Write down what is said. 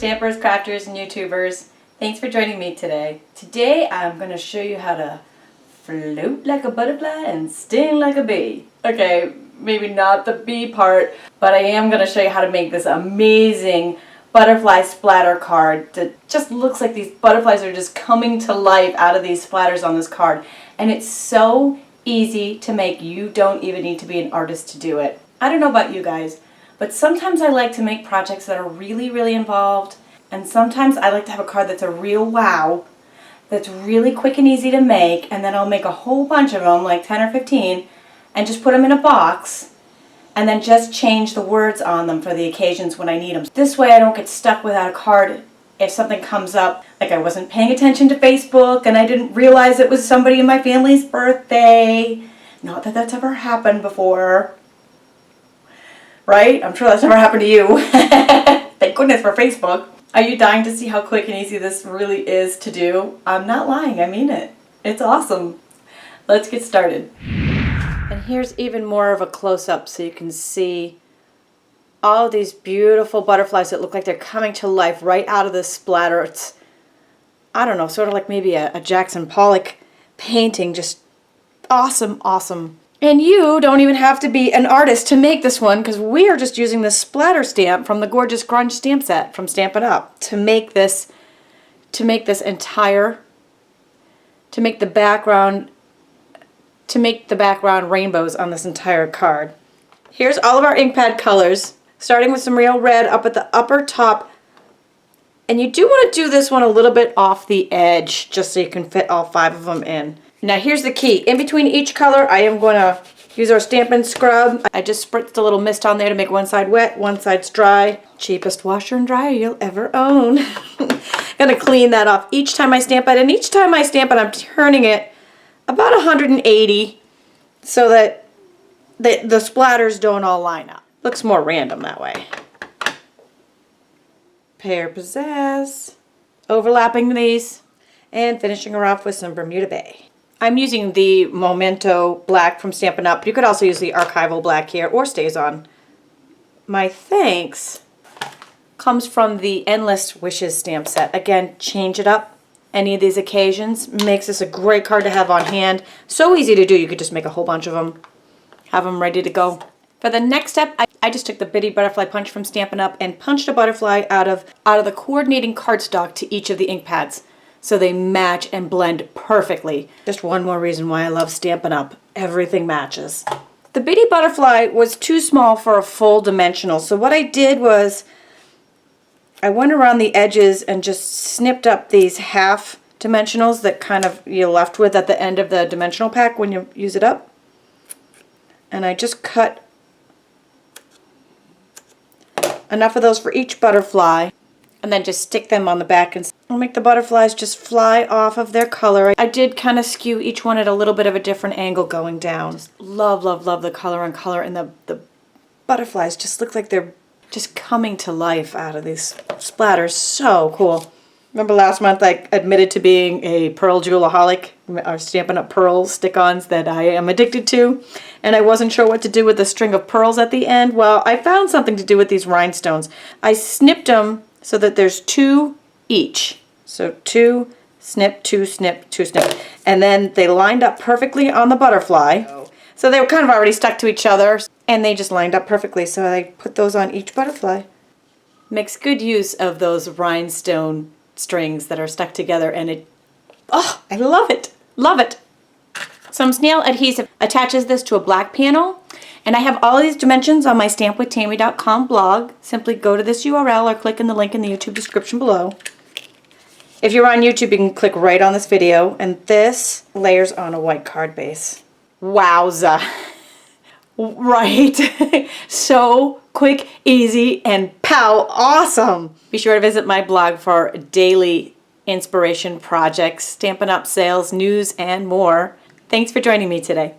Stampers, crafters, and YouTubers. Thanks for joining me today. Today I'm going to show you how to float like a butterfly and sting like a bee. Okay, maybe not the bee part, but I am going to show you how to make this amazing butterfly splatter card that just looks like these butterflies are just coming to life out of these splatters on this card. And it's so easy to make, you don't even need to be an artist to do it. I don't know about you guys, but sometimes I like to make projects that are really involved, and sometimes I like to have a card that's a real wow, that's really quick and easy to make, and then I'll make a whole bunch of them, like 10 or 15, and just put them in a box, and then just change the words on them for the occasions when I need them. This way I don't get stuck without a card if something comes up, like I wasn't paying attention to Facebook and I didn't realize it was somebody in my family's birthday. Not that that's ever happened before. Right? I'm sure that's never happened to you. Thank goodness for Facebook. Are you dying to see how quick and easy this really is to do? I'm not lying, I mean it. It's awesome. Let's get started. And here's even more of a close-up so you can see all of these beautiful butterflies that look like they're coming to life right out of this splatter. It's, I don't know, sort of like maybe a Jackson Pollock painting. Just awesome, awesome. And you don't even have to be an artist to make this one, because we are just using this splatter stamp from the gorgeous grunge stamp set from Stampin' Up to make the background rainbows on this entire card. Here's all of our ink pad colors, starting with some real red up at the upper top. And you do want to do this one a little bit off the edge, just so you can fit all 5 of them in. Now here's the key. In between each color, I am going to use our Stampin' Scrub. I just spritzed a little mist on there to make one side wet, one side's dry. Cheapest washer and dryer you'll ever own. Gonna clean that off each time I stamp it, and each time I stamp it, I'm turning it about 180 so that the splatters don't all line up. Looks more random that way. Pear Pizzazz. Overlapping these and finishing her off with some Bermuda Bay. I'm using the Memento Black from Stampin' Up. You could also use the Archival Black here, or Stays On. My thanks comes from the Endless Wishes stamp set. Again, change it up any of these occasions. Makes this a great card to have on hand. So easy to do. You could just make a whole bunch of them. Have them ready to go. For the next step, I just took the Bitty Butterfly Punch from Stampin' Up and punched a butterfly out of the coordinating cardstock to each of the ink pads, so they match and blend perfectly. Just one more reason why I love Stampin' Up. Everything matches. The Bitty Butterfly was too small for a full dimensional, so what I did was I went around the edges and just snipped up these half dimensionals that kind of you're left with at the end of the dimensional pack when you use it up. And I just cut enough of those for each butterfly, and then just stick them on the back, and I'll make the butterflies just fly off of their color. I did kind of skew each one at a little bit of a different angle going down. Just love the color on color, and the butterflies just look like they're just coming to life out of these splatters. So cool. Remember last month I admitted to being a pearl jewelaholic, our Stampin' Up pearl stick-ons that I am addicted to, and I wasn't sure what to do with the string of pearls at the end. Well, I found something to do with these rhinestones. I snipped them so that there's 2 each. So 2, snip, 2, snip, 2, snip. And then they lined up perfectly on the butterfly. So they were kind of already stuck to each other, and they just lined up perfectly. So I put those on each butterfly. Makes good use of those rhinestone strings that are stuck together, and I love it. Love it. Some snail adhesive attaches this to a black panel, and I have all these dimensions on my stampwithtami.com blog. Simply go to this URL or click in the link in the YouTube description below. If you're on YouTube, you can click right on this video, and this layers on a white card base. Wowza. Right? So quick, easy, and pow, awesome. Be sure to visit my blog for daily inspiration projects, Stampin' Up sales, news, and more. Thanks for joining me today.